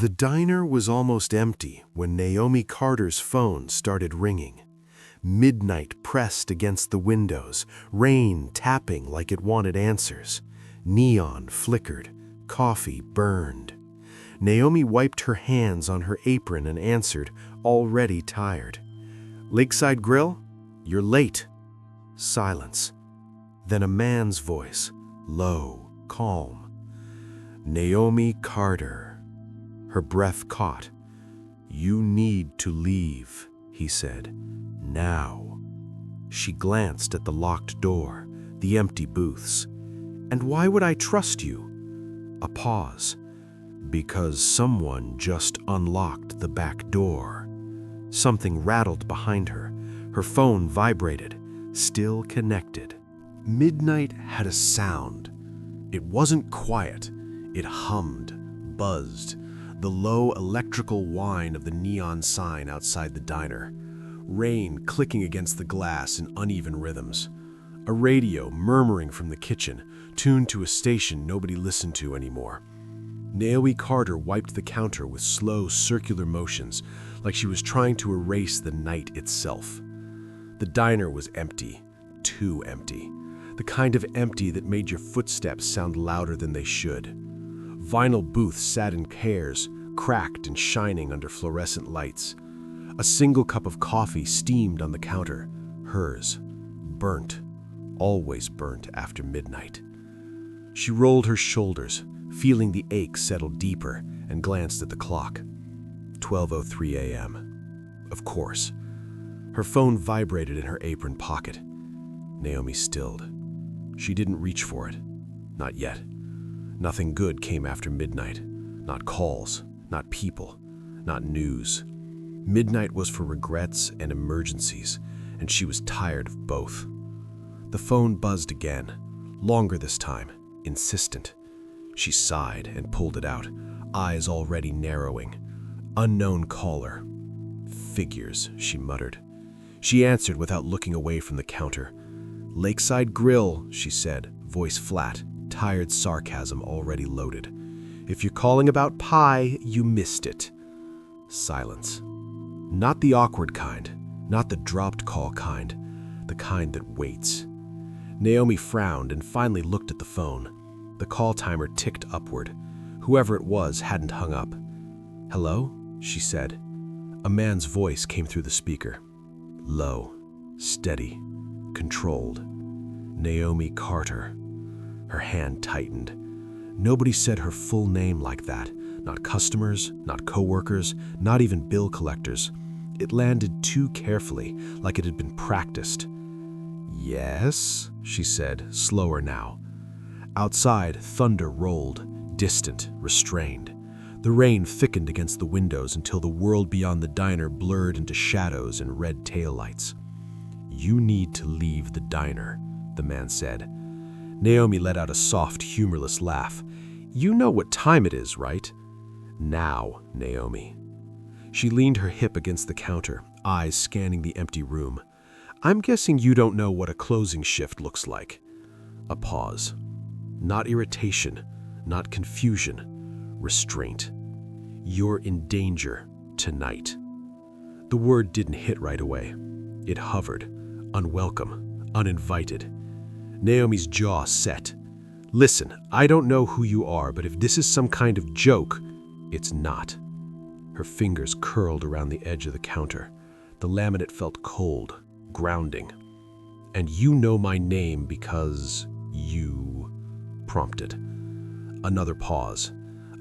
The diner was almost empty when Naomi Carter's phone started ringing. Midnight pressed against the windows, rain tapping like it wanted answers. Neon flickered, coffee burned. Naomi wiped her hands on her apron and answered, already tired. "Lakeside Grill? You're late." Silence. Then a man's voice, low, calm. "Naomi Carter." Her breath caught. "You need to leave," he said. "Now." She glanced at the locked door, the empty booths. "And why would I trust you?" A pause. "Because someone just unlocked the back door." Something rattled behind her. Her phone vibrated, still connected. Midnight had a sound. It wasn't quiet. It hummed, buzzed. The low electrical whine of the neon sign outside the diner. Rain clicking against the glass in uneven rhythms. A radio murmuring from the kitchen, tuned to a station nobody listened to anymore. Naomi Carter wiped the counter with slow, circular motions, like she was trying to erase the night itself. The diner was empty, too empty. The kind of empty that made your footsteps sound louder than they should. Vinyl booths sat in pairs, cracked and shining under fluorescent lights. A single cup of coffee steamed on the counter, hers, burnt, always burnt after midnight. She rolled her shoulders, feeling the ache settle deeper, and glanced at the clock. 12:03 a.m. Of course. Her phone vibrated in her apron pocket. Naomi stilled. She didn't reach for it. Not yet. Nothing good came after midnight. Not calls, not people, not news. Midnight was for regrets and emergencies, and she was tired of both. The phone buzzed again, longer this time, insistent. She sighed and pulled it out, eyes already narrowing. Unknown caller. "Figures," she muttered. She answered without looking away from the counter. "Lakeside Grill," she said, voice flat, tired sarcasm already loaded. "If you're calling about pie, you missed it." Silence. Not the awkward kind, not the dropped call kind, the kind that waits. Naomi frowned and finally looked at the phone. The call timer ticked upward. Whoever it was hadn't hung up. "Hello?" she said. A man's voice came through the speaker. Low, steady, controlled. Naomi Carter. Her hand tightened. Nobody said her full name like that. Not customers, not coworkers, not even bill collectors. It landed too carefully, like it had been practiced. "Yes," she said, slower now. Outside, thunder rolled, distant, restrained. The rain thickened against the windows until the world beyond the diner blurred into shadows and red taillights. "You need to leave the diner," the man said. Naomi let out a soft, humorless laugh. "You know what time it is, right?" "Now, Naomi." She leaned her hip against the counter, eyes scanning the empty room. "I'm guessing you don't know what a closing shift looks like." A pause. Not irritation, not confusion, restraint. "You're in danger tonight." The word didn't hit right away. It hovered, unwelcome, uninvited. Naomi's jaw set. "Listen, I don't know who you are, but if this is some kind of joke, it's not." Her fingers curled around the edge of the counter. The laminate felt cold, grounding. "And you know my name because you prompted." Another pause.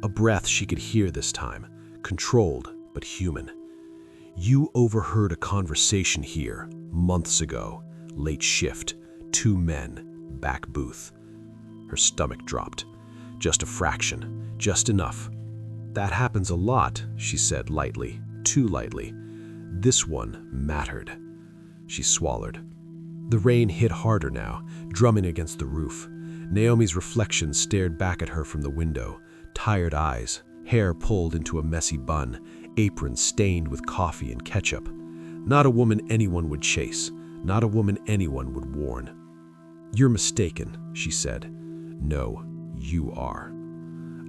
A breath she could hear this time, controlled but human. "You overheard a conversation here, months ago. Late shift, 2 men, back booth." Her stomach dropped. Just a fraction, just enough. "That happens a lot," she said lightly, too lightly. This one mattered. She swallowed. The rain hit harder now, drumming against the roof. Naomi's reflection stared back at her from the window, tired eyes, hair pulled into a messy bun, apron stained with coffee and ketchup. Not a woman anyone would chase, not a woman anyone would warn. "You're mistaken," she said. "No, you are."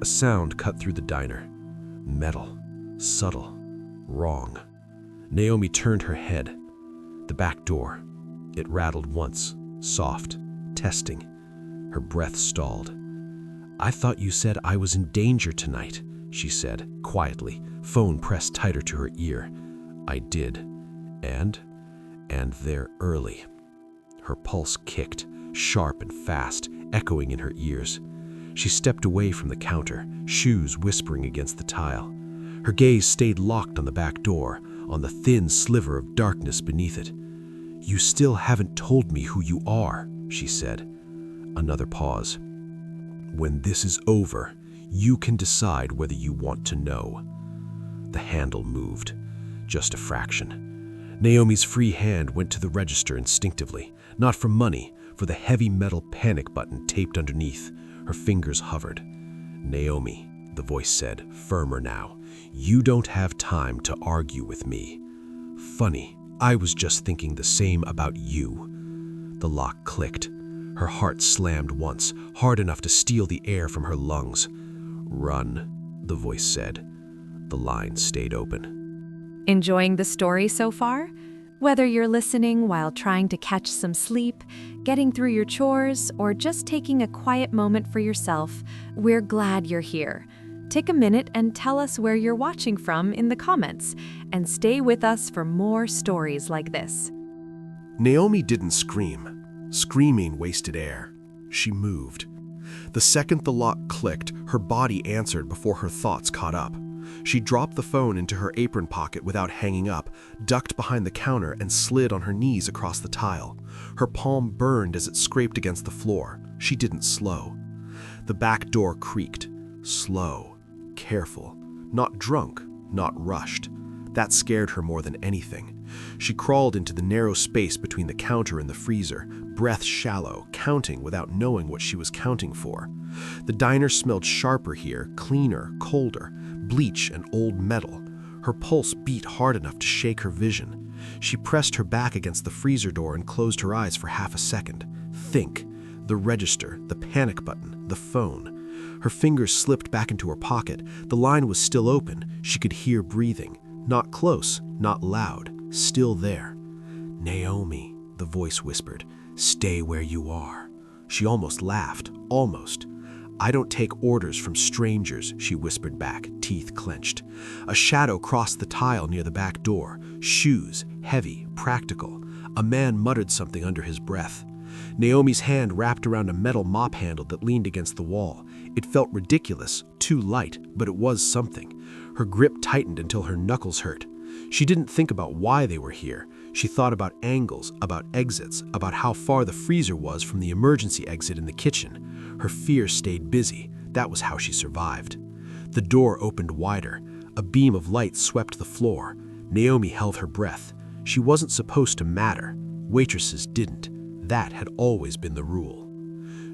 A sound cut through the diner. Metal. Subtle. Wrong. Naomi turned her head. The back door. It rattled once. Soft. Testing. Her breath stalled. "I thought you said I was in danger tonight," she said, quietly, phone pressed tighter to her ear. "I did. And they're early." Her pulse kicked, sharp and fast, echoing in her ears. She stepped away from the counter, shoes whispering against the tile. Her gaze stayed locked on the back door, on the thin sliver of darkness beneath it. "You still haven't told me who you are," she said. Another pause. "When this is over, you can decide whether you want to know." The handle moved, just a fraction. Naomi's free hand went to the register instinctively, not for money, for the heavy metal panic button taped underneath. Her fingers hovered. "Naomi," the voice said, firmer now, "you don't have time to argue with me." "Funny, I was just thinking the same about you." The lock clicked. Her heart slammed once, hard enough to steal the air from her lungs. "Run," the voice said. The line stayed open. Enjoying the story so far? Whether you're listening while trying to catch some sleep, getting through your chores, or just taking a quiet moment for yourself, we're glad you're here. Take a minute and tell us where you're watching from in the comments, and stay with us for more stories like this. Naomi didn't scream. Screaming wasted air. She moved. The second the lock clicked, her body answered before her thoughts caught up. She dropped the phone into her apron pocket without hanging up, ducked behind the counter, and slid on her knees across the tile. Her palm burned as it scraped against the floor. She didn't slow. The back door creaked. Slow. Careful. Not drunk. Not rushed. That scared her more than anything. She crawled into the narrow space between the counter and the freezer, breath shallow, counting without knowing what she was counting for. The diner smelled sharper here, cleaner, colder, bleach and old metal. Her pulse beat hard enough to shake her vision. She pressed her back against the freezer door and closed her eyes for half a second. Think. The register, the panic button, the phone. Her fingers slipped back into her pocket. The line was still open. She could hear breathing. Not close, not loud, still there. "Naomi," the voice whispered, "stay where you are." She almost laughed, almost. "I don't take orders from strangers," she whispered back, teeth clenched. A shadow crossed the tile near the back door. Shoes, heavy, practical. A man muttered something under his breath. Naomi's hand wrapped around a metal mop handle that leaned against the wall. It felt ridiculous, too light, but it was something. Her grip tightened until her knuckles hurt. She didn't think about why they were here. She thought about angles, about exits, about how far the freezer was from the emergency exit in the kitchen. Her fear stayed busy. That was how she survived. The door opened wider. A beam of light swept the floor. Naomi held her breath. She wasn't supposed to matter. Waitresses didn't. That had always been the rule.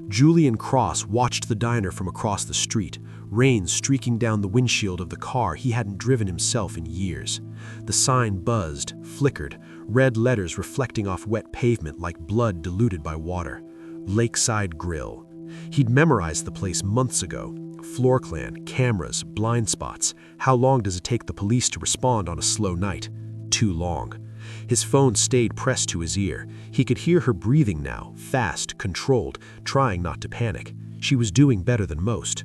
Julian Cross watched the diner from across the street, rain streaking down the windshield of the car he hadn't driven himself in years. The sign buzzed, flickered, red letters reflecting off wet pavement like blood diluted by water. Lakeside Grill. He'd memorized the place months ago. Floor clan, cameras, blind spots. How long does it take the police to respond on a slow night? Too long. His phone stayed pressed to his ear. He could hear her breathing now, fast, controlled, trying not to panic. She was doing better than most.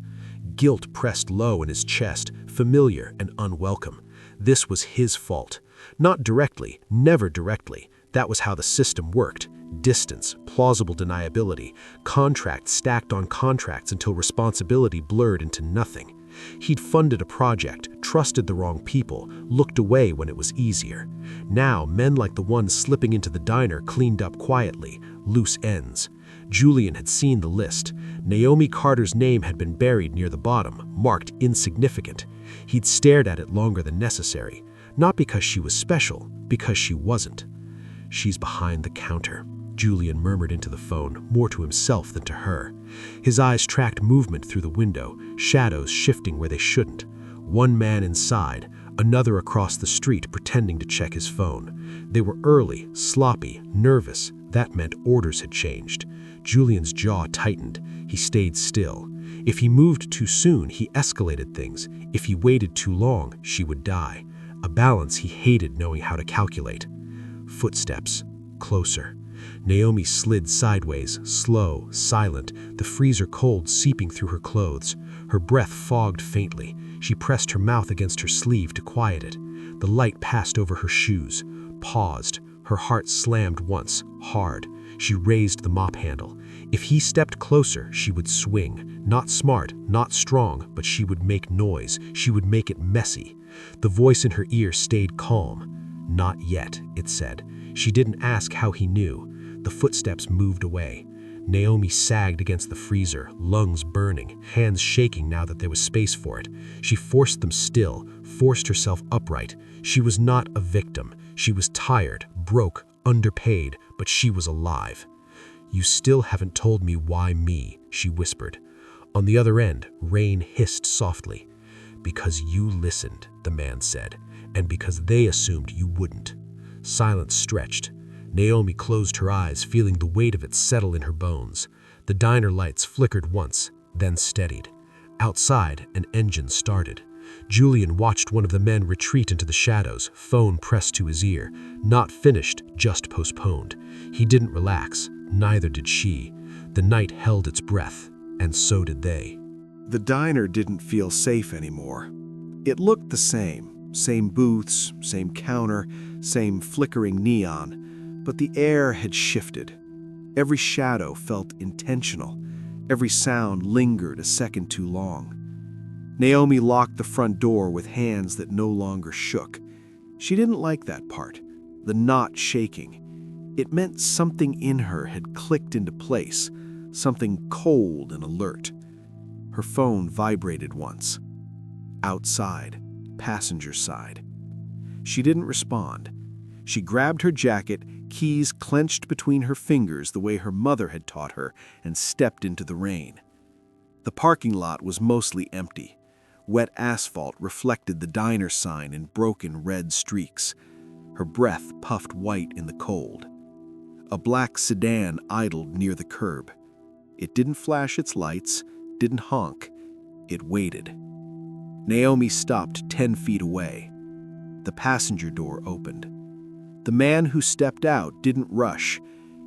Guilt pressed low in his chest, familiar and unwelcome. This was his fault. Not directly, never directly. That was how the system worked. Distance, plausible deniability, contracts stacked on contracts until responsibility blurred into nothing. He'd funded a project, trusted the wrong people, looked away when it was easier. Now, men like the one slipping into the diner cleaned up quietly, loose ends. Julian had seen the list. Naomi Carter's name had been buried near the bottom, marked insignificant. He'd stared at it longer than necessary. Not because she was special, because she wasn't. "She's behind the counter," Julian murmured into the phone, more to himself than to her. His eyes tracked movement through the window, shadows shifting where they shouldn't. One man inside, another across the street pretending to check his phone. They were early, sloppy, nervous. That meant orders had changed. Julian's jaw tightened. He stayed still. If he moved too soon, he escalated things. If he waited too long, she would die. A balance he hated knowing how to calculate. Footsteps. Closer. Naomi slid sideways, slow, silent, the freezer cold seeping through her clothes. Her breath fogged faintly. She pressed her mouth against her sleeve to quiet it. The light passed over her shoes, paused. Her heart slammed once, hard. She raised the mop handle. If he stepped closer, she would swing. Not smart, not strong, but she would make noise. She would make it messy. The voice in her ear stayed calm. Not yet, it said. She didn't ask how he knew. The footsteps moved away. Naomi sagged against the freezer, lungs burning, hands shaking now that there was space for it. She forced them still, forced herself upright. She was not a victim. She was tired, broke, underpaid, but she was alive. "You still haven't told me why me," she whispered. On the other end, rain hissed softly. "Because you listened," the man said, "and because they assumed you wouldn't." Silence stretched. Naomi closed her eyes, feeling the weight of it settle in her bones. The diner lights flickered once, then steadied. Outside, an engine started. Julian watched one of the men retreat into the shadows, phone pressed to his ear. Not finished, just postponed. He didn't relax, neither did she. The night held its breath, and so did they. The diner didn't feel safe anymore. It looked the same. Same booths, same counter, same flickering neon. But the air had shifted. Every shadow felt intentional. Every sound lingered a second too long. Naomi locked the front door with hands that no longer shook. She didn't like that part, the not shaking. It meant something in her had clicked into place, something cold and alert. Her phone vibrated once. Outside, passenger side. She didn't respond. She grabbed her jacket, keys clenched between her fingers the way her mother had taught her, and stepped into the rain. The parking lot was mostly empty. Wet asphalt reflected the diner sign in broken red streaks. Her breath puffed white in the cold. A black sedan idled near the curb. It didn't flash its lights, didn't honk. It waited. Naomi stopped 10 feet away. The passenger door opened. The man who stepped out didn't rush.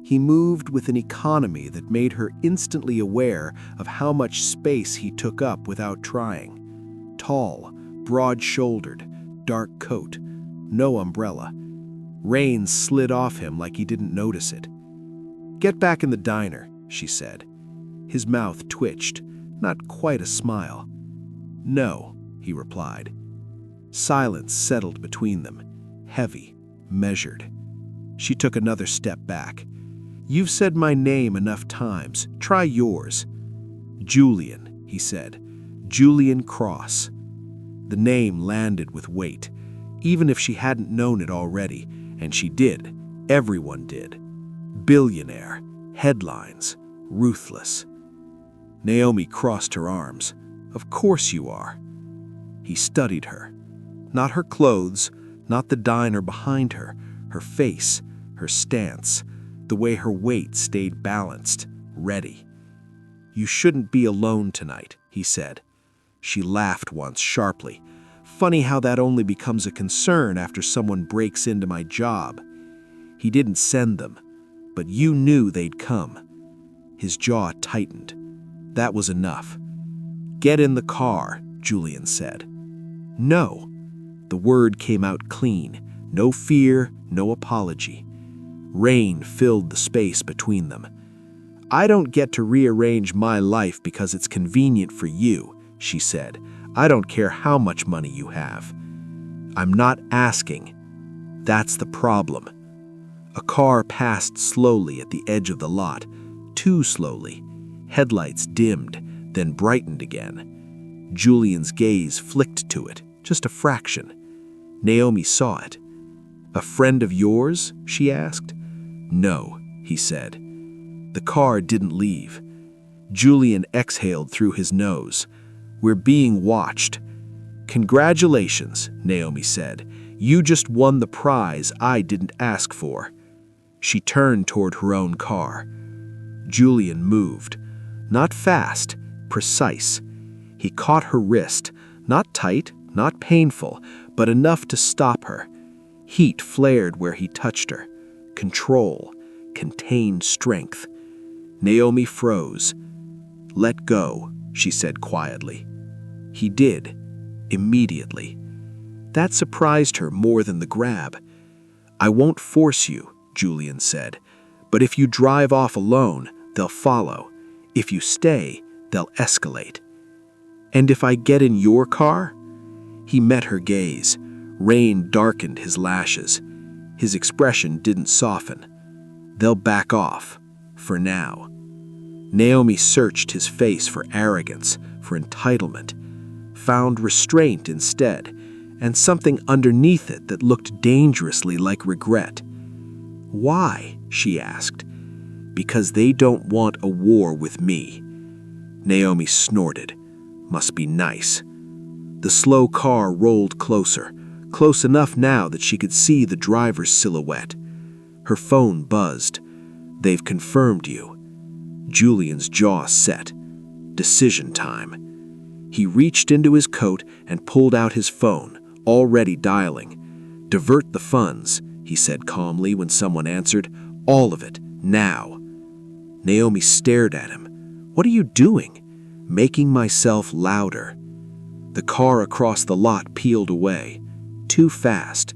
He moved with an economy that made her instantly aware of how much space he took up without trying. Tall, broad-shouldered, dark coat, no umbrella. Rain slid off him like he didn't notice it. "Get back in the diner," she said. His mouth twitched, not quite a smile. "No," he replied. Silence settled between them, heavy, measured. She took another step back. "You've said my name enough times. Try yours." "Julian," he said. "Julian Cross." The name landed with weight, even if she hadn't known it already, and she did. Everyone did. Billionaire, headlines, ruthless. Naomi crossed her arms. "Of course you are." He studied her. Not her clothes, not the diner behind her, her face, her stance, the way her weight stayed balanced, ready. "You shouldn't be alone tonight," he said. She laughed once sharply. "Funny how that only becomes a concern after someone breaks into my job." He didn't send them, but you knew they'd come. His jaw tightened. That was enough. "Get in the car," Julian said. "No." The word came out clean. No fear, no apology. Rain filled the space between them. "I don't get to rearrange my life because it's convenient for you," she said. "I don't care how much money you have." "I'm not asking. That's the problem." A car passed slowly at the edge of the lot, too slowly. Headlights dimmed, then brightened again. Julian's gaze flicked to it, just a fraction. Naomi saw it. "A friend of yours?" she asked. "No," he said. The car didn't leave. Julian exhaled through his nose. "We're being watched." "Congratulations," Naomi said. "You just won the prize I didn't ask for." She turned toward her own car. Julian moved. Not fast, precise. He caught her wrist, not tight, not painful, but enough to stop her. Heat flared where he touched her. Control, contained strength. Naomi froze. "Let go," she said quietly. He did, immediately. That surprised her more than the grab. "I won't force you," Julian said, "but if you drive off alone, they'll follow. If you stay, they'll escalate." "And if I get in your car?" He met her gaze. Rain darkened his lashes. His expression didn't soften. "They'll back off, for now." Naomi searched his face for arrogance, for entitlement, found restraint instead, and something underneath it that looked dangerously like regret. "Why?" she asked. "Because they don't want a war with me." Naomi snorted. "Must be nice." The slow car rolled closer, close enough now that she could see the driver's silhouette. Her phone buzzed. "They've confirmed you." Julian's jaw set. Decision time. He reached into his coat and pulled out his phone, already dialing. "Divert the funds," he said calmly when someone answered. "All of it, now." Naomi stared at him. "What are you doing?" "Making myself louder." The car across the lot peeled away. Too fast.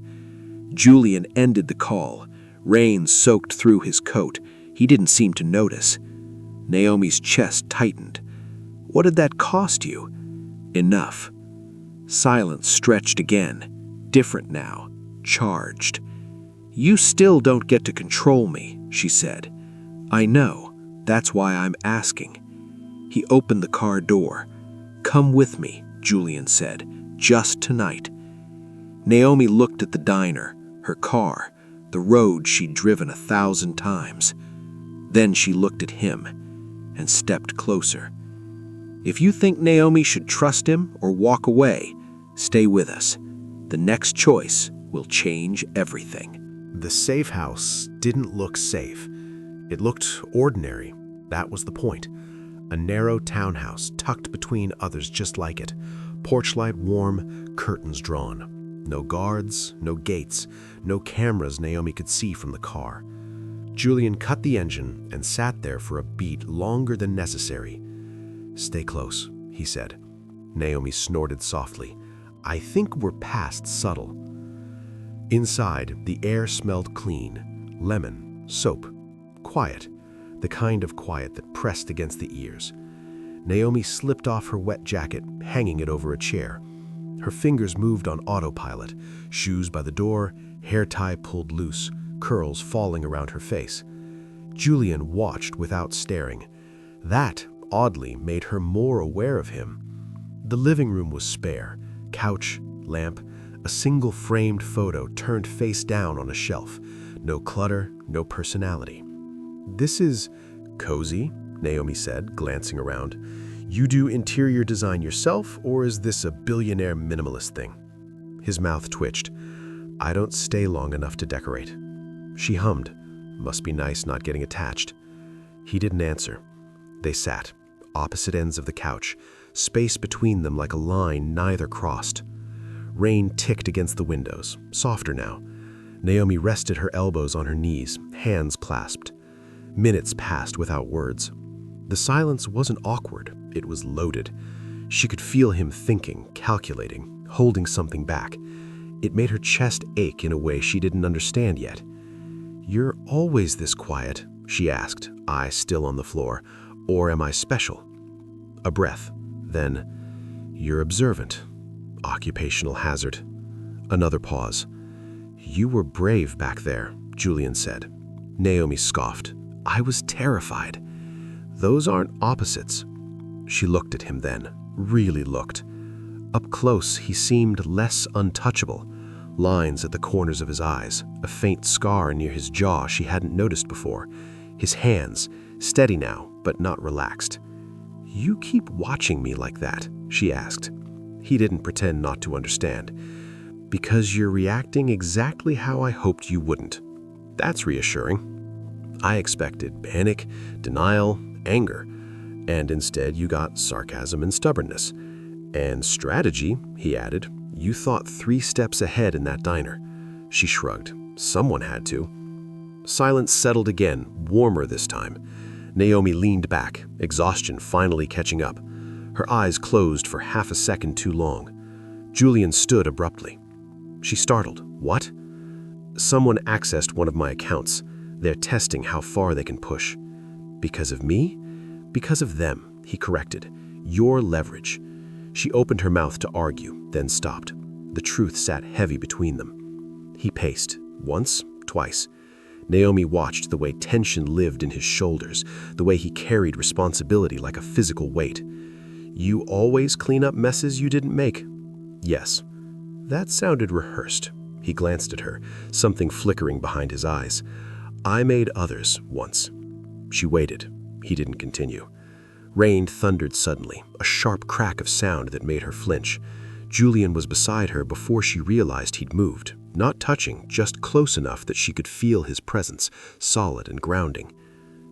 Julian ended the call. Rain soaked through his coat. He didn't seem to notice. Naomi's chest tightened. "What did that cost you?" "Enough." Silence stretched again. Different now. Charged. "You still don't get to control me," she said. "I know. That's why I'm asking." He opened the car door. "Come with me," Julian said. "Just tonight." Naomi looked at the diner, her car, the road she'd driven 1,000 times. Then she looked at him and stepped closer. "If you think Naomi should trust him or walk away, stay with us. The next choice will change everything." The safe house didn't look safe. It looked ordinary. That was the point. A narrow townhouse tucked between others just like it. Porch light warm, curtains drawn. No guards, no gates, no cameras Naomi could see from the car. Julian cut the engine and sat there for a beat longer than necessary. "Stay close," he said. Naomi snorted softly. "I think we're past subtle." Inside, the air smelled clean. Lemon, soap, quiet. The kind of quiet that pressed against the ears. Naomi slipped off her wet jacket, hanging it over a chair. Her fingers moved on autopilot, shoes by the door, hair tie pulled loose, curls falling around her face. Julian watched without staring. That, oddly, made her more aware of him. The living room was spare. Couch, lamp, a single framed photo turned face down on a shelf. No clutter, no personality. "This is cozy," Naomi said, glancing around. "You do interior design yourself, or is this a billionaire minimalist thing?" His mouth twitched. "I don't stay long enough to decorate." She hummed. Must be nice not getting attached. He didn't answer. They sat, opposite ends of the couch, space between them like a line neither crossed. Rain ticked against the windows, softer now. Naomi rested her elbows on her knees, hands clasped. Minutes passed without words. The silence wasn't awkward, it was loaded. She could feel him thinking, calculating, holding something back. It made her chest ache in a way she didn't understand yet. "You're always this quiet?" she asked, eye still on the floor. "Or am I special?" A breath. Then, "You're observant." Occupational hazard. Another pause. "You were brave back there," Julian said. Naomi scoffed. "I was terrified." "Those aren't opposites." She looked at him then, really looked. Up close, he seemed less untouchable. Lines at the corners of his eyes, a faint scar near his jaw she hadn't noticed before. His hands, steady now, but not relaxed. "You keep watching me like that?" she asked. He didn't pretend not to understand. "Because you're reacting exactly how I hoped you wouldn't." "That's reassuring." "I expected panic, denial, anger. And instead you got sarcasm and stubbornness. And strategy, he added. You thought 3 steps ahead in that diner. She shrugged. Someone had to. Silence settled again, warmer this time. Naomi leaned back, exhaustion finally catching up. Her eyes closed for half a second too long. Julian stood abruptly. She startled. What? Someone accessed one of my accounts. They're testing how far they can push. Because of me? Because of them, he corrected. Your leverage. She opened her mouth to argue, then stopped. The truth sat heavy between them. He paced. Once, twice. Naomi watched the way tension lived in his shoulders, the way he carried responsibility like a physical weight. You always clean up messes you didn't make. Yes. That sounded rehearsed. He glanced at her, something flickering behind his eyes. I made others once. She waited. He didn't continue. Rain thundered suddenly, a sharp crack of sound that made her flinch. Julian was beside her before she realized he'd moved, not touching, just close enough that she could feel his presence, solid and grounding.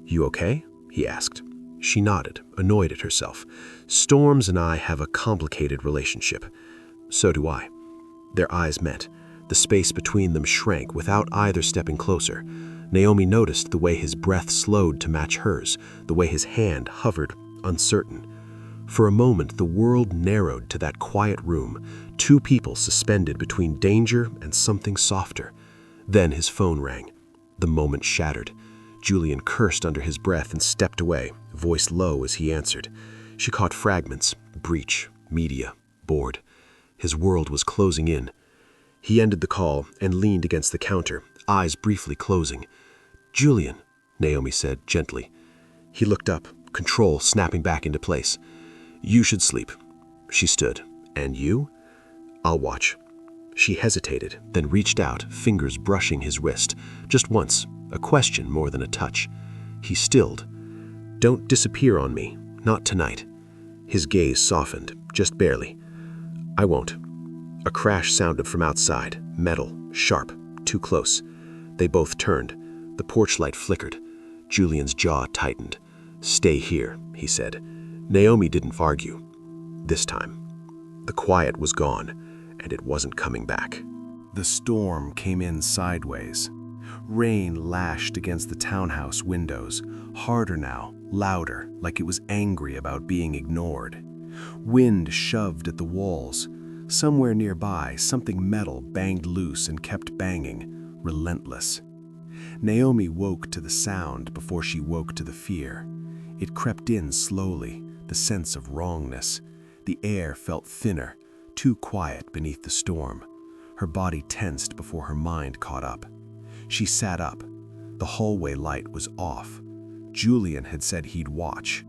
You okay? He asked. She nodded, annoyed at herself. Storms and I have a complicated relationship. So do I. Their eyes met. The space between them shrank without either stepping closer. Naomi noticed the way his breath slowed to match hers, the way his hand hovered, uncertain. For a moment, the world narrowed to that quiet room, 2 people suspended between danger and something softer. Then his phone rang. The moment shattered. Julian cursed under his breath and stepped away, voice low as he answered. She caught fragments, breach, media, board. His world was closing in. He ended the call and leaned against the counter, eyes briefly closing. Julian, Naomi said gently. He looked up, control snapping back into place. You should sleep. She stood. And you? I'll watch. She hesitated, then reached out, fingers brushing his wrist. Just once, a question more than a touch. He stilled. Don't disappear on me, not tonight. His gaze softened, just barely. I won't. A crash sounded from outside, metal, sharp, too close. They both turned. The porch light flickered. Julian's jaw tightened. Stay here, he said. Naomi didn't argue. This time. The quiet was gone, and it wasn't coming back. The storm came in sideways. Rain lashed against the townhouse windows, harder now, louder, like it was angry about being ignored. Wind shoved at the walls. Somewhere nearby, something metal banged loose and kept banging, relentless. Naomi woke to the sound before she woke to the fear. It crept in slowly, the sense of wrongness. The air felt thinner, too quiet beneath the storm. Her body tensed before her mind caught up. She sat up. The hallway light was off. Julian had said he'd watch.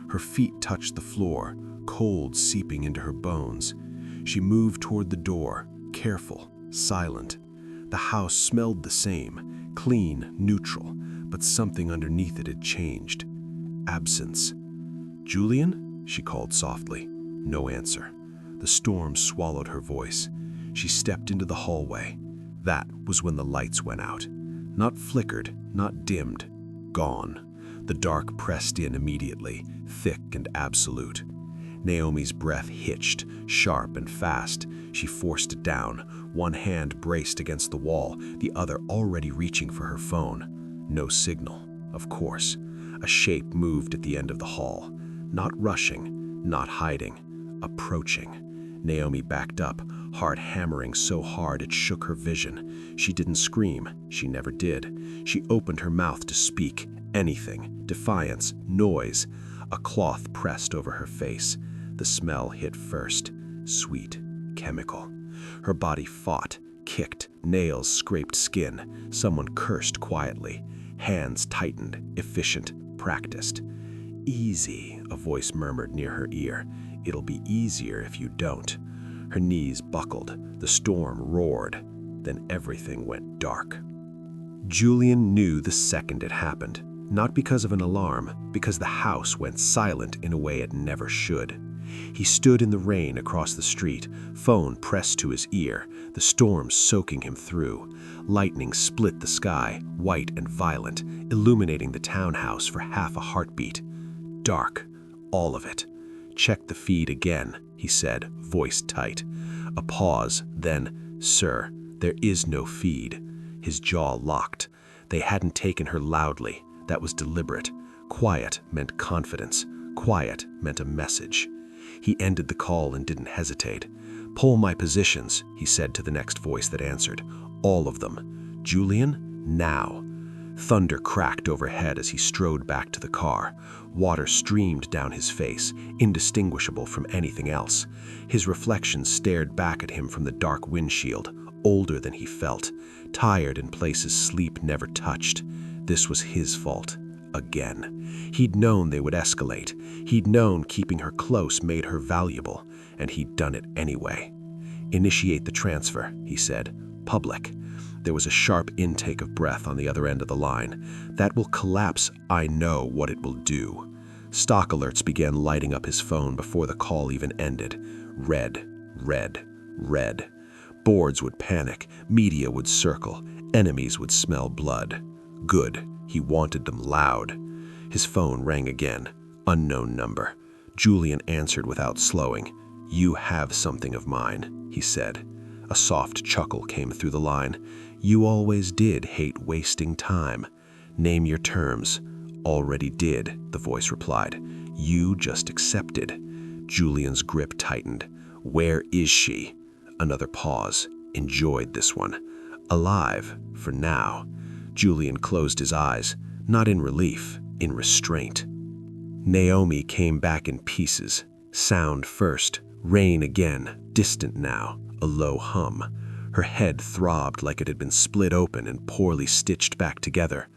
Her feet touched the floor, cold seeping into her bones. She moved toward the door, careful, silent. The house smelled the same, clean, neutral, but something underneath it had changed. Absence. Julian? She called softly. No answer. The storm swallowed her voice. She stepped into the hallway. That was when the lights went out. Not flickered, not dimmed. Gone. The dark pressed in immediately, thick and absolute. Naomi's breath hitched, sharp and fast. She forced it down, one hand braced against the wall, the other already reaching for her phone. No signal, of course. A shape moved at the end of the hall. Not rushing, not hiding, approaching. Naomi backed up, heart hammering so hard it shook her vision. She didn't scream. She never did. She opened her mouth to speak. Anything. Defiance. Noise. A cloth pressed over her face. The smell hit first. Sweet. Chemical. Her body fought, kicked, nails scraped skin. Someone cursed quietly. Hands tightened, efficient, practiced. Easy, a voice murmured near her ear. It'll be easier if you don't. Her knees buckled. The storm roared. Then everything went dark. Julian knew the second it happened. Not because of an alarm, because the house went silent in a way it never should. He stood in the rain across the street, phone pressed to his ear, the storm soaking him through. Lightning split the sky, white and violent, illuminating the townhouse for half a heartbeat. Dark, all of it. "Check the feed again," he said, voice tight. A pause, then, "Sir, there is no feed." His jaw locked. They hadn't taken her loudly. That was deliberate. Quiet meant confidence. Quiet meant a message. He ended the call and didn't hesitate. "Pull my positions," he said to the next voice that answered. "All of them. Julian, now." Thunder cracked overhead as he strode back to the car. Water streamed down his face, indistinguishable from anything else. His reflection stared back at him from the dark windshield, older than he felt, tired in places sleep never touched. This was his fault. Again. He'd known they would escalate. He'd known keeping her close made her valuable, and he'd done it anyway. "Initiate the transfer," he said. "Public." There was a sharp intake of breath on the other end of the line. "That will collapse. I know what it will do." Stock alerts began lighting up his phone before the call even ended. Red, red, red. Boards would panic, media would circle, enemies would smell blood. Good. He wanted them loud. His phone rang again. Unknown number. Julian answered without slowing. "You have something of mine," he said. A soft chuckle came through the line. "You always did hate wasting time. Name your terms." "Already did," the voice replied. "You just accepted." Julian's grip tightened. "Where is she?" Another pause. Enjoyed this one. "Alive, for now." Julian closed his eyes, not in relief, in restraint. Naomi came back in pieces. Sound first, rain again, distant now, a low hum. Her head throbbed like it had been split open and poorly stitched back together.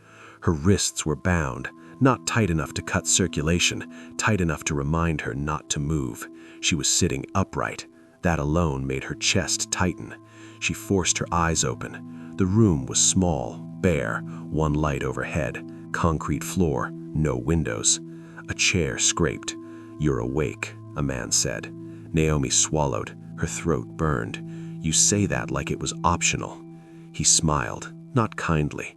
Her wrists were bound, not tight enough to cut circulation, tight enough to remind her not to move. She was sitting upright. That alone made her chest tighten. She forced her eyes open. The room was small, bare, one light overhead, concrete floor, no windows. A chair scraped. "You're awake," a man said. Naomi swallowed. Her throat burned. "You say that like it was optional." He smiled, not kindly.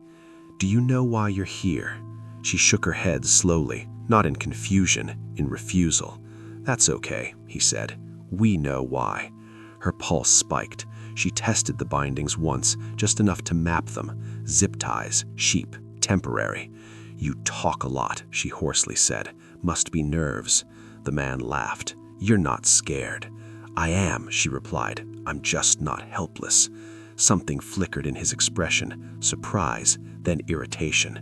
"Do you know why you're here?" She shook her head slowly, not in confusion, in refusal. "That's okay," he said. "We know why." Her pulse spiked. She tested the bindings once, just enough to map them. Zip ties, sheep, temporary. "You talk a lot," she hoarsely said. "Must be nerves." The man laughed. "You're not scared." "I am," she replied. "I'm just not helpless." Something flickered in his expression, surprise, then irritation.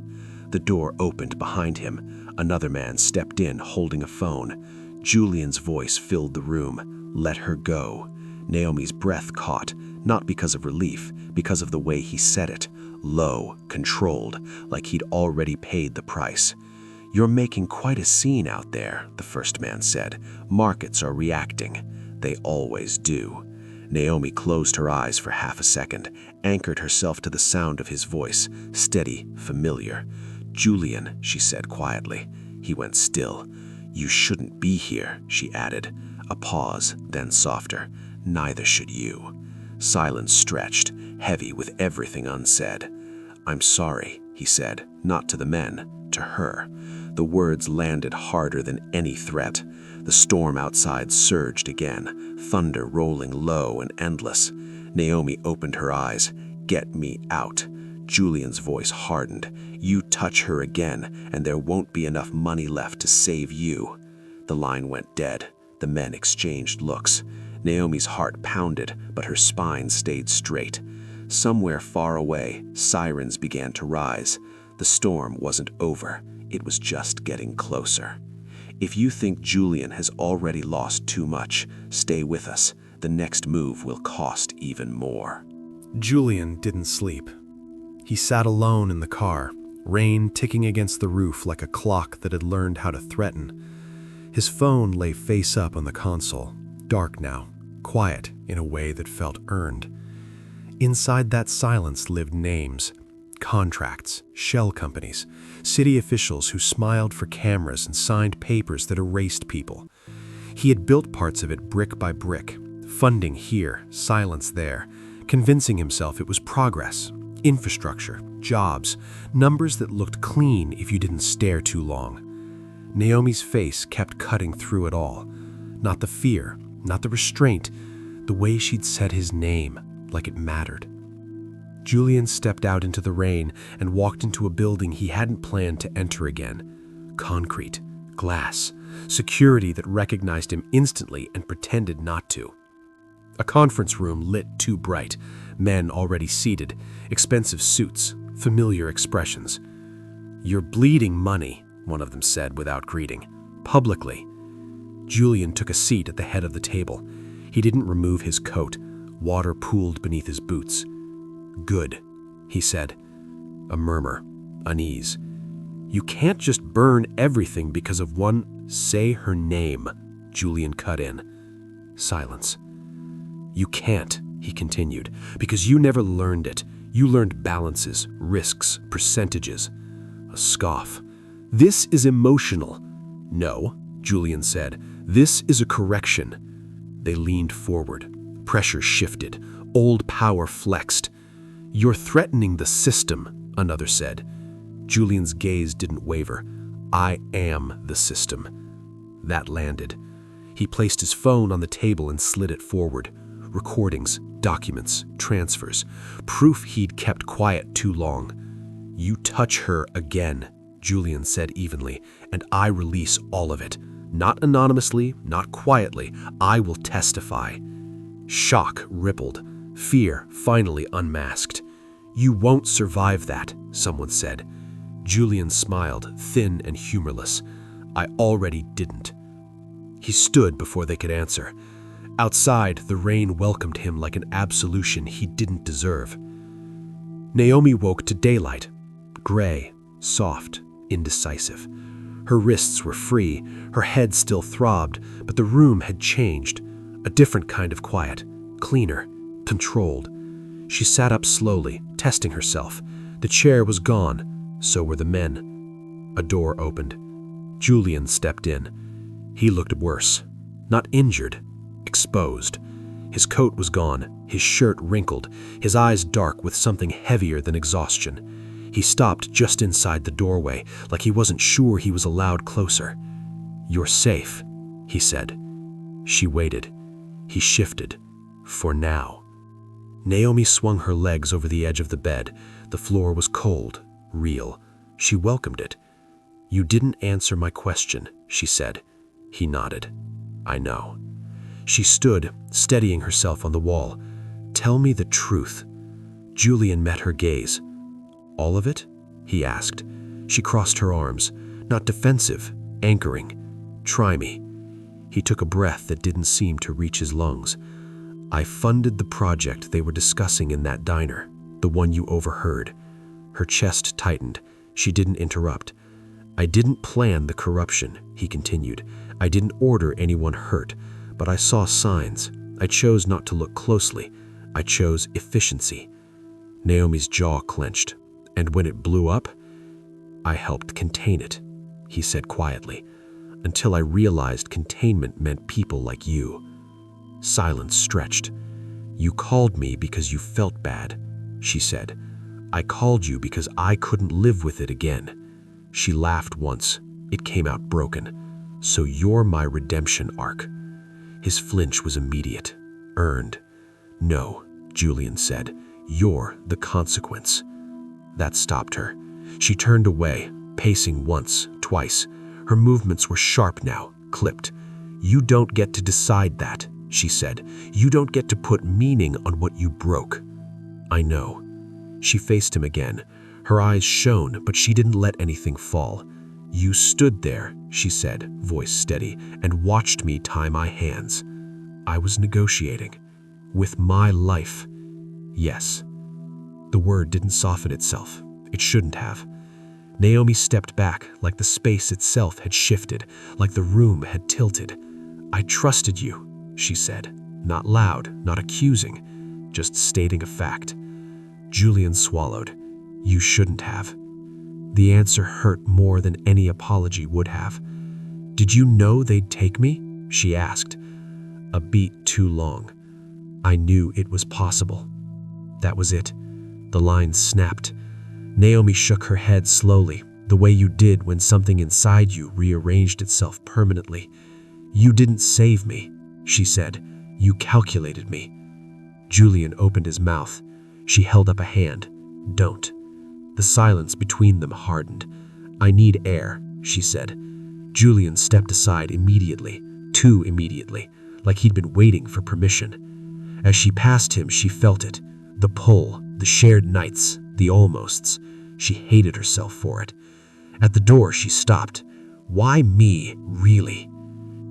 The door opened behind him. Another man stepped in, holding a phone. Julian's voice filled the room. "Let her go." Naomi's breath caught, not because of relief, because of the way he said it. Low, controlled, like he'd already paid the price. "You're making quite a scene out there," the first man said. "Markets are reacting. They always do." Naomi closed her eyes for half a second, anchored herself to the sound of his voice, steady, familiar. "Julian," she said quietly. He went still. "You shouldn't be here," she added. A pause, then softer. "Neither should you." Silence stretched, heavy with everything unsaid. "I'm sorry," he said, not to the men, to her. The words landed harder than any threat. The storm outside surged again, thunder rolling low and endless. Naomi opened her eyes. "Get me out." Julian's voice hardened. "You touch her again, and there won't be enough money left to save you." The line went dead. The men exchanged looks. Naomi's heart pounded, but her spine stayed straight. Somewhere far away, sirens began to rise. The storm wasn't over. It was just getting closer. "If you think Julian has already lost too much, stay with us. The next move will cost even more." Julian didn't sleep. He sat alone in the car, rain ticking against the roof like a clock that had learned how to threaten. His phone lay face up on the console, dark now, quiet in a way that felt earned. Inside that silence lived names, contracts, shell companies, city officials who smiled for cameras and signed papers that erased people. He had built parts of it brick by brick, funding here, silence there, convincing himself it was progress, infrastructure, jobs, numbers that looked clean if you didn't stare too long. Naomi's face kept cutting through it all. Not the fear, not the restraint, the way she'd said his name, like it mattered. Julian stepped out into the rain and walked into a building he hadn't planned to enter again. Concrete, glass, security that recognized him instantly and pretended not to. A conference room lit too bright, men already seated, expensive suits, familiar expressions. "You're bleeding money," one of them said without greeting, publicly. Julian took a seat at the head of the table. He didn't remove his coat. Water pooled beneath his boots. "Good," he said. A murmur, unease. "You can't just burn everything because of one—" "Say her name," Julian cut in. Silence. "You can't," he continued, "because you never learned it. You learned balances, risks, percentages." A scoff. "This is emotional." "No," Julian said. "This is a correction." They leaned forward. Pressure shifted. Old power flexed. "You're threatening the system," another said. Julian's gaze didn't waver. "I am the system." That landed. He placed his phone on the table and slid it forward. Recordings, documents, transfers, proof he'd kept quiet too long. "You touch her again," Julian said evenly, "and I release all of it. Not anonymously, not quietly. I will testify." Shock rippled. Fear finally unmasked. "You won't survive that," someone said. Julian smiled, thin and humorless. "I already didn't." He stood before they could answer. Outside, the rain welcomed him like an absolution he didn't deserve. Naomi woke to daylight. Gray, soft, indecisive. Her wrists were free, her head still throbbed, but the room had changed. A different kind of quiet, cleaner, controlled. She sat up slowly, testing herself. The chair was gone, so were the men. A door opened. Julian stepped in. He looked worse. Not injured, exposed. His coat was gone, his shirt wrinkled, his eyes dark with something heavier than exhaustion. He stopped just inside the doorway, like he wasn't sure he was allowed closer. "You're safe," he said. She waited. He shifted. For now. Naomi swung her legs over the edge of the bed. The floor was cold, real. She welcomed it. "You didn't answer my question," she said. He nodded. "I know." She stood, steadying herself on the wall. "Tell me the truth." Julian met her gaze. "All of it?" he asked. She crossed her arms, not defensive, anchoring. "Try me." He took a breath that didn't seem to reach his lungs. "I funded the project they were discussing in that diner, the one you overheard." Her chest tightened. She didn't interrupt. "I didn't plan the corruption," he continued. "I didn't order anyone hurt, but I saw signs. I chose not to look closely. I chose efficiency." Naomi's jaw clenched. "And when it blew up, I helped contain it," he said quietly, "until I realized containment meant people like you." Silence stretched. "You called me because you felt bad," she said. "I called you because I couldn't live with it again." She laughed once. It came out broken. "So you're my redemption arc." His flinch was immediate, earned. "No," Julian said. "You're the consequence." That stopped her. She turned away, pacing once, twice. Her movements were sharp now, clipped. "You don't get to decide that," she said. "You don't get to put meaning on what you broke." "I know." She faced him again. Her eyes shone, but she didn't let anything fall. "You stood there," she said, voice steady, "and watched me tie my hands. I was negotiating. With my life." "Yes." The word didn't soften itself. It shouldn't have. Naomi stepped back, like the space itself had shifted, like the room had tilted. "I trusted you," she said. Not loud, not accusing, just stating a fact. Julian swallowed. "You shouldn't have." The answer hurt more than any apology would have. "Did you know they'd take me?" she asked. A beat too long. "I knew it was possible." That was it. The line snapped. Naomi shook her head slowly, The way you did when something inside you rearranged itself permanently. You didn't save me, she said. You calculated me. Julian opened his mouth. She held up a hand. Don't. The silence between them hardened. I need air, she said. Julian stepped aside immediately, too immediately, like he'd been waiting for permission. As she passed him, she felt it. The pull, the shared nights, the almosts. She hated herself for it. At the door, she stopped. Why me, really?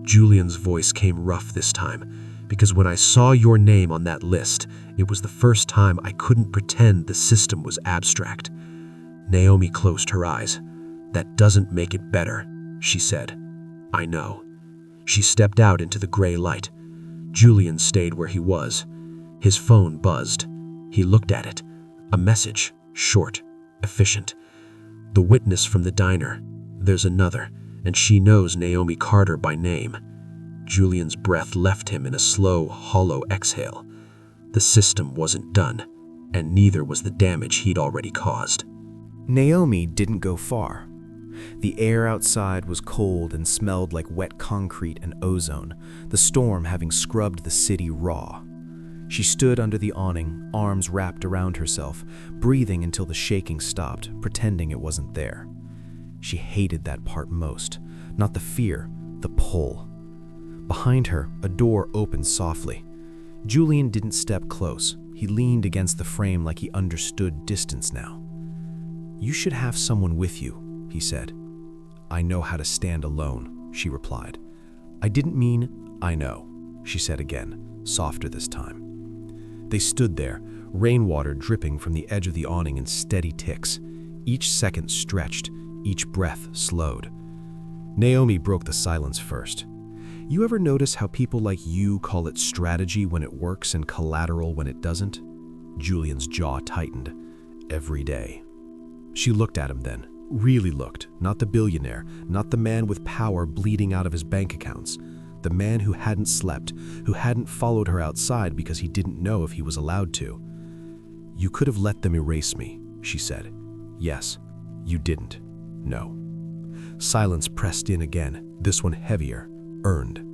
Julian's voice came rough this time, because when I saw your name on that list, it was the first time I couldn't pretend the system was abstract. Naomi closed her eyes. That doesn't make it better, she said. I know. She stepped out into the gray light. Julian stayed where he was. His phone buzzed. He looked at it. A message, short, efficient. The witness from the diner. There's another, and she knows Naomi Carter by name. Julian's breath left him in a slow, hollow exhale. The system wasn't done, and neither was the damage he'd already caused. Naomi didn't go far. The air outside was cold and smelled like wet concrete and ozone, the storm having scrubbed the city raw. She stood under the awning, arms wrapped around herself, breathing until the shaking stopped, pretending it wasn't there. She hated that part most, not the fear, the pull. Behind her, a door opened softly. Julian didn't step close. He leaned against the frame like he understood distance now. You should have someone with you, he said. I know how to stand alone, she replied. I didn't mean I know, she said again, softer this time. They stood there, rainwater dripping from the edge of the awning in steady ticks. Each second stretched, each breath slowed. Naomi broke the silence first. You ever notice how people like you call it strategy when it works and collateral when it doesn't? Julian's jaw tightened. Every day. She looked at him then, really looked, not the billionaire, not the man with power bleeding out of his bank accounts, the man who hadn't slept, who hadn't followed her outside because he didn't know if he was allowed to. You could have let them erase me, she said. Yes, you didn't. No. Silence pressed in again, this one heavier, earned.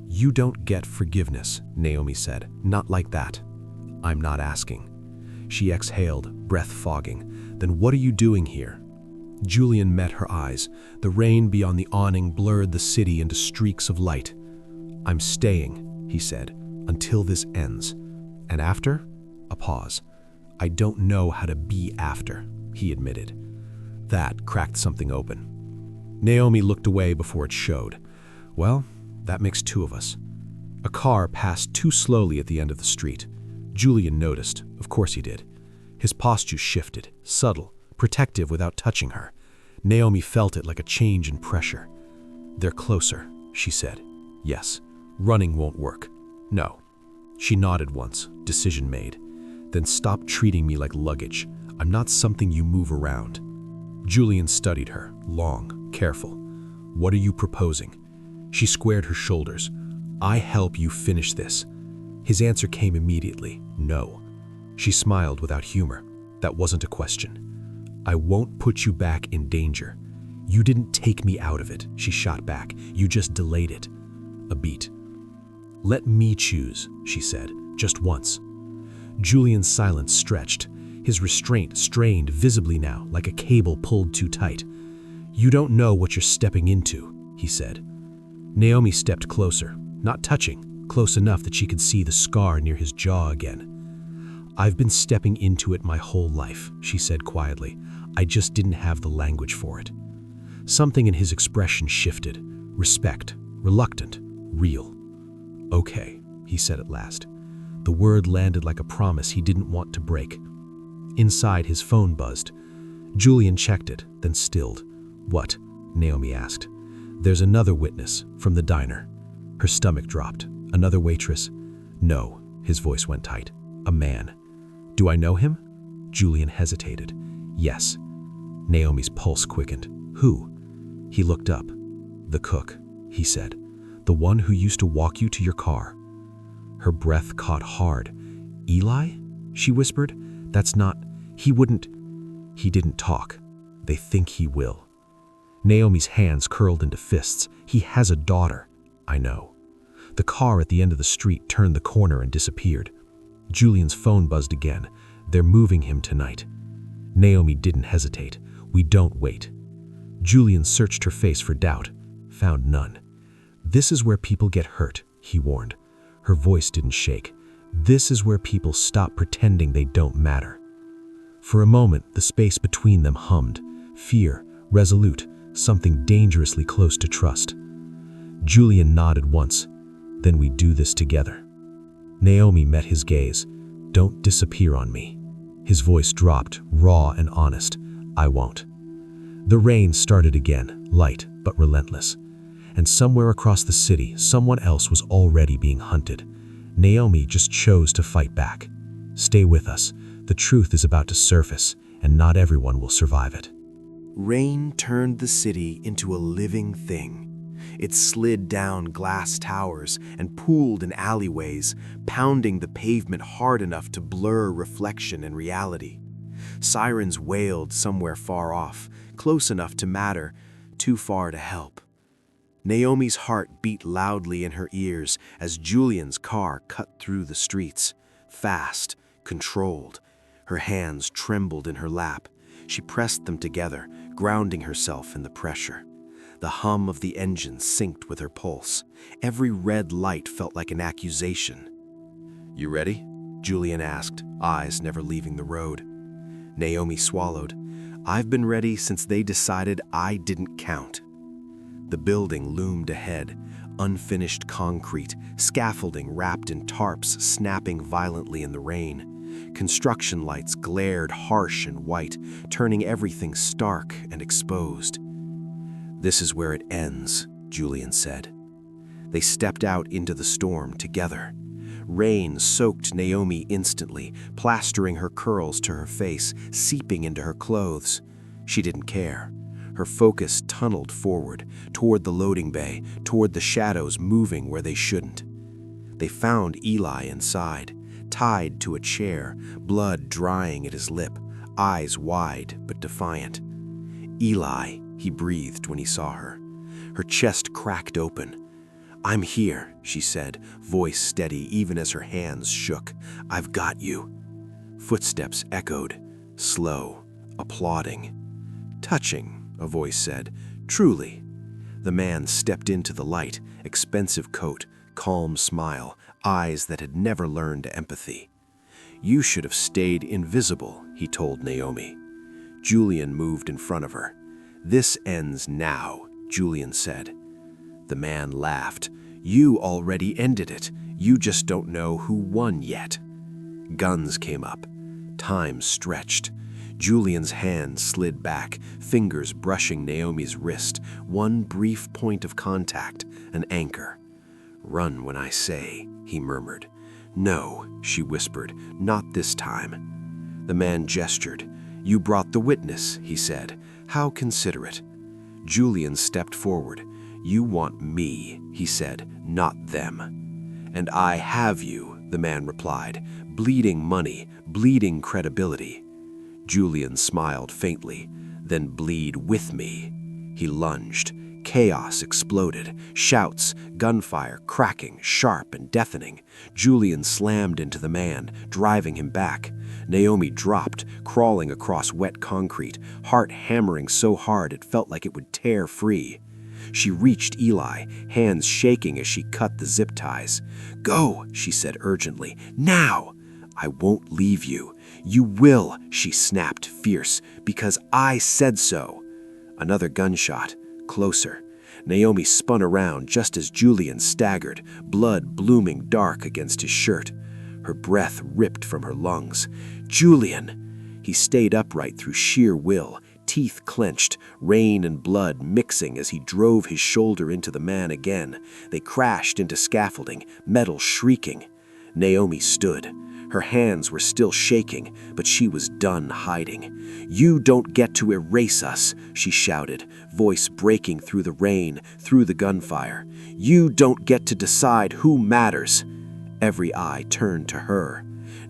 You don't get forgiveness, Naomi said. Not like that. I'm not asking. She exhaled, breath fogging. Then what are you doing here? Julian met her eyes. The rain beyond the awning blurred the city into streaks of light. I'm staying, he said, until this ends. And after? A pause. I don't know how to be after, he admitted. That cracked something open. Naomi looked away before it showed. Well, that makes two of us. A car passed too slowly at the end of the street. Julian noticed. Of course he did. His posture shifted, subtle, protective without touching her. Naomi felt it like a change in pressure. They're closer, she said. Yes. Running won't work. No. She nodded once, decision made. Then stop treating me like luggage. I'm not something you move around. Julian studied her, long, careful. What are you proposing? She squared her shoulders. I help you finish this. His answer came immediately, no. She smiled without humor. That wasn't a question. I won't put you back in danger. You didn't take me out of it, she shot back. You just delayed it. A beat. Let me choose, she said, just once. Julian's silence stretched. His restraint strained visibly now, like a cable pulled too tight. You don't know what you're stepping into, he said. Naomi stepped closer, not touching, close enough that she could see the scar near his jaw again. I've been stepping into it my whole life, she said quietly. I just didn't have the language for it. Something in his expression shifted. Respect, reluctant, real. Okay, he said at last. The word landed like a promise he didn't want to break. Inside, his phone buzzed. Julian checked it, then stilled. What? Naomi asked. There's another witness, from the diner. Her stomach dropped. Another waitress? No, his voice went tight. A man. Do I know him? Julian hesitated. Yes. Naomi's pulse quickened. Who? He looked up. The cook, he said. The one who used to walk you to your car. Her breath caught hard. Eli? She whispered. That's not... He wouldn't... He didn't talk. They think he will. Naomi's hands curled into fists. He has a daughter. I know. The car at the end of the street turned the corner and disappeared. Julian's phone buzzed again. They're moving him tonight. Naomi didn't hesitate. We don't wait. Julian searched her face for doubt, found none. This is where people get hurt, he warned. Her voice didn't shake. This is where people stop pretending they don't matter. For a moment, the space between them hummed. Fear, resolute, something dangerously close to trust. Julian nodded once. Then we do this together. Naomi met his gaze. Don't disappear on me. His voice dropped, raw and honest. I won't. The rain started again, light but relentless. And somewhere across the city, someone else was already being hunted. Naomi just chose to fight back. Stay with us. The truth is about to surface, and not everyone will survive it. Rain turned the city into a living thing. It slid down glass towers and pooled in alleyways, pounding the pavement hard enough to blur reflection and reality. Sirens wailed somewhere far off, close enough to matter, too far to help. Naomi's heart beat loudly in her ears as Julian's car cut through the streets. Fast, controlled. Her hands trembled in her lap. She pressed them together, grounding herself in the pressure. The hum of the engine synced with her pulse. Every red light felt like an accusation. "You ready?" Julian asked, eyes never leaving the road. Naomi swallowed. "I've been ready since they decided I didn't count." The building loomed ahead, unfinished concrete, scaffolding wrapped in tarps snapping violently in the rain. Construction lights glared harsh and white, turning everything stark and exposed. "This is where it ends," Julian said. They stepped out into the storm together. Rain soaked Naomi instantly, plastering her curls to her face, seeping into her clothes. She didn't care. Her focus tunneled forward, toward the loading bay, toward the shadows moving where they shouldn't. They found Eli inside, tied to a chair, blood drying at his lip, eyes wide but defiant. "Eli," he breathed when he saw her. Her chest cracked open. "I'm here," she said, voice steady even as her hands shook. "I've got you." Footsteps echoed, slow, applauding. "Touching," a voice said. "Truly." The man stepped into the light, expensive coat, calm smile, eyes that had never learned empathy. "You should have stayed invisible," he told Naomi. Julian moved in front of her. "This ends now," Julian said. The man laughed. "You already ended it. You just don't know who won yet." Guns came up. Time stretched. Julian's hand slid back, fingers brushing Naomi's wrist, one brief point of contact, an anchor. "Run when I say," he murmured. "No," she whispered, "not this time." The man gestured. "You brought the witness," he said. "How considerate." Julian stepped forward. "You want me," he said, "not them." "And I have you," the man replied. "Bleeding money, bleeding credibility." Julian smiled faintly. "Then bleed with me." He lunged. Chaos exploded. Shouts, gunfire, cracking, sharp and deafening. Julian slammed into the man, driving him back. Naomi dropped, crawling across wet concrete, heart hammering so hard it felt like it would tear free. She reached Eli, hands shaking as she cut the zip ties. "Go," she said urgently. "Now!" "I won't leave you." "You will," she snapped, fierce, "because I said so." Another gunshot. Closer. Naomi spun around just as Julian staggered, blood blooming dark against his shirt. Her breath ripped from her lungs. "Julian!" He stayed upright through sheer will, teeth clenched, rain and blood mixing as he drove his shoulder into the man again. They crashed into scaffolding, metal shrieking. Naomi stood. Her hands were still shaking, but she was done hiding. "You don't get to erase us," she shouted, voice breaking through the rain, through the gunfire. "You don't get to decide who matters." Every eye turned to her.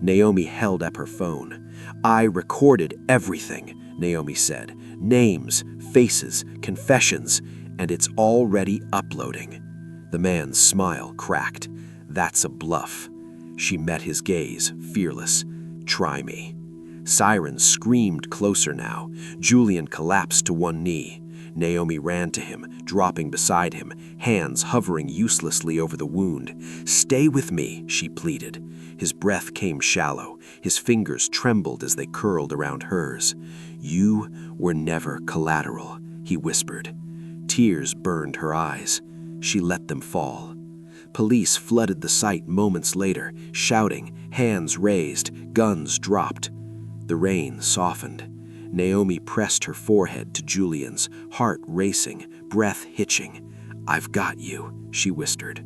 Naomi held up her phone. "I recorded everything," Naomi said. "Names, faces, confessions, and it's already uploading." The man's smile cracked. "That's a bluff." She met his gaze, fearless. "Try me." Sirens screamed closer now. Julian collapsed to one knee. Naomi ran to him, dropping beside him, hands hovering uselessly over the wound. "Stay with me," she pleaded. His breath came shallow. His fingers trembled as they curled around hers. "You were never collateral," he whispered. Tears burned her eyes. She let them fall. Police flooded the site moments later, shouting, hands raised, guns dropped. The rain softened. Naomi pressed her forehead to Julian's, heart racing, breath hitching. "I've got you," she whispered.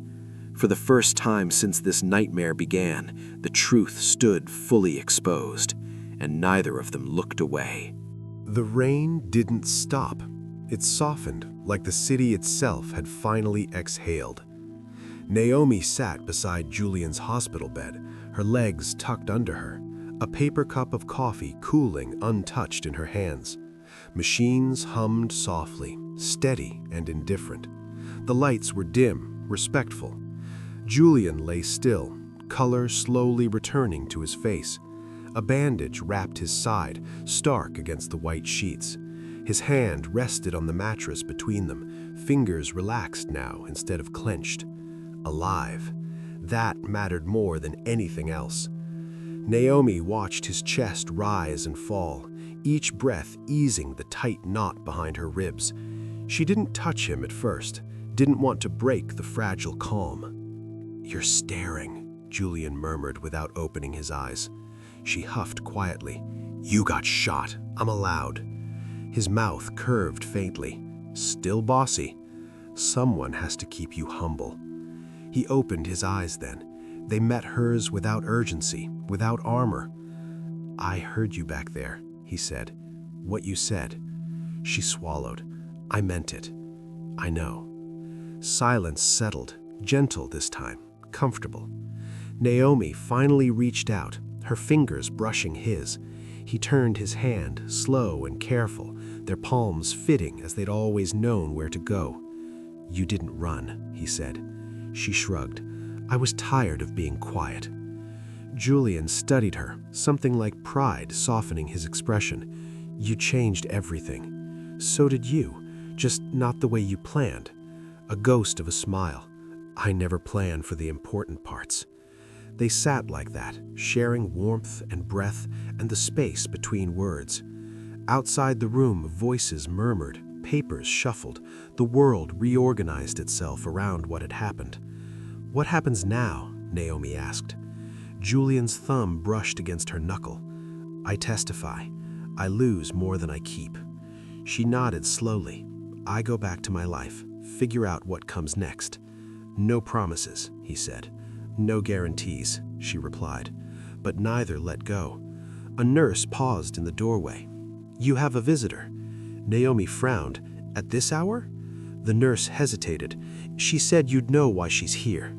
For the first time since this nightmare began, the truth stood fully exposed, and neither of them looked away. The rain didn't stop. It softened, like the city itself had finally exhaled. Naomi sat beside Julian's hospital bed, her legs tucked under her, a paper cup of coffee cooling untouched in her hands. Machines hummed softly, steady and indifferent. The lights were dim, respectful. Julian lay still, color slowly returning to his face. A bandage wrapped his side, stark against the white sheets. His hand rested on the mattress between them, fingers relaxed now instead of clenched. Alive. That mattered more than anything else. Naomi watched his chest rise and fall, each breath easing the tight knot behind her ribs. She didn't touch him at first, didn't want to break the fragile calm. "You're staring," Julian murmured without opening his eyes. She huffed quietly. "You got shot. I'm allowed." His mouth curved faintly. Still bossy. "Someone has to keep you humble." He opened his eyes then. They met hers without urgency, without armor. "I heard you back there," he said. "What you said." She swallowed. "I meant it." "I know." Silence settled, gentle this time, comfortable. Naomi finally reached out, her fingers brushing his. He turned his hand, slow and careful, their palms fitting as they'd always known where to go. "You didn't run," he said. She shrugged. "I was tired of being quiet." Julian studied her, something like pride softening his expression. "You changed everything. So did you, just not the way you planned." A ghost of a smile. "I never planned for the important parts." They sat like that, sharing warmth and breath and the space between words. Outside the room, voices murmured, papers shuffled, the world reorganized itself around what had happened. "What happens now?" Naomi asked. Julian's thumb brushed against her knuckle. "I testify. I lose more than I keep." She nodded slowly. "I go back to my life, figure out what comes next." "No promises," he said. "No guarantees," she replied. But neither let go. A nurse paused in the doorway. "You have a visitor." Naomi frowned. "At this hour?" The nurse hesitated. "She said you'd know why she's here."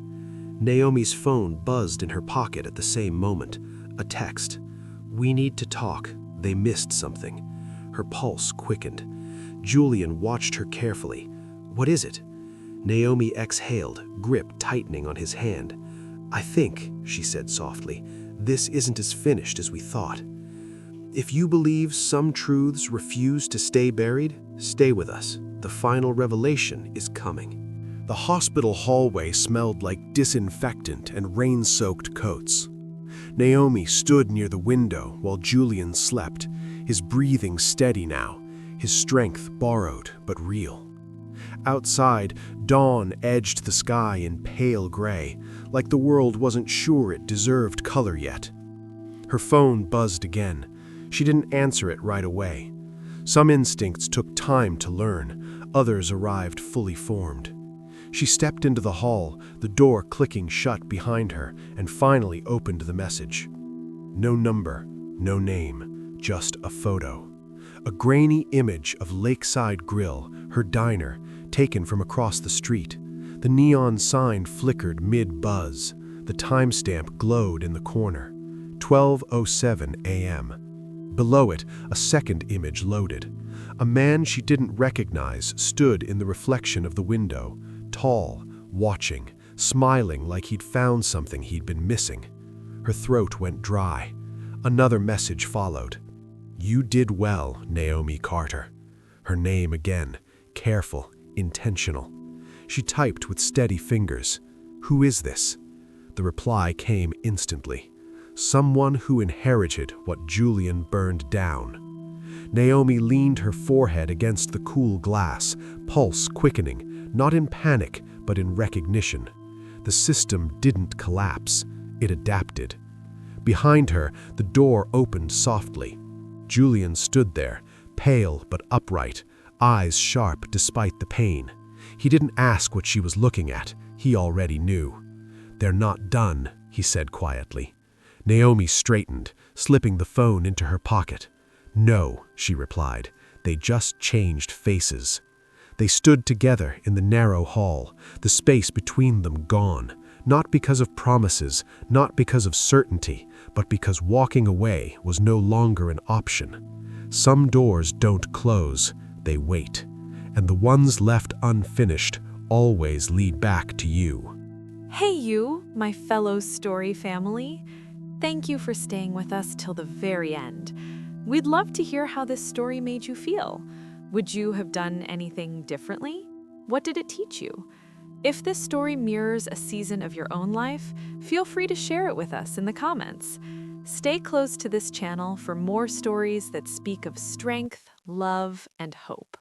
Naomi's phone buzzed in her pocket at the same moment. A text. "We need to talk. They missed something." Her pulse quickened. Julian watched her carefully. "What is it?" Naomi exhaled, grip tightening on his hand. "I think," she said softly, "this isn't as finished as we thought. If you believe some truths refuse to stay buried, stay with us. The final revelation is coming." The hospital hallway smelled like disinfectant and rain-soaked coats. Naomi stood near the window while Julian slept, his breathing steady now, his strength borrowed but real. Outside, dawn edged the sky in pale gray, like the world wasn't sure it deserved color yet. Her phone buzzed again. She didn't answer it right away. Some instincts took time to learn, others arrived fully formed. She stepped into the hall, the door clicking shut behind her, and finally opened the message. No number, no name, just a photo. A grainy image of Lakeside Grill, her diner, taken from across the street. The neon sign flickered mid-buzz. The timestamp glowed in the corner. 12:07 a.m. Below it, a second image loaded. A man she didn't recognize stood in the reflection of the window, tall, watching, smiling like he'd found something he'd been missing. Her throat went dry. Another message followed. "You did well, Naomi Carter." Her name again, careful, intentional. She typed with steady fingers. "Who is this?" The reply came instantly. Someone who inherited what Julian burned down. Naomi leaned her forehead against the cool glass, pulse quickening, not in panic, but in recognition. The system didn't collapse, it adapted. Behind her, the door opened softly. Julian stood there, pale but upright, eyes sharp despite the pain. He didn't ask what she was looking at, he already knew. "They're not done," he said quietly. Naomi straightened, slipping the phone into her pocket. "No," she replied, "they just changed faces." They stood together in the narrow hall, the space between them gone, not because of promises, not because of certainty, but because walking away was no longer an option. Some doors don't close, they wait, and the ones left unfinished always lead back to you. Hey you, my fellow story family. Thank you for staying with us till the very end. We'd love to hear how this story made you feel. Would you have done anything differently? What did it teach you? If this story mirrors a season of your own life, feel free to share it with us in the comments. Stay close to this channel for more stories that speak of strength, love, and hope.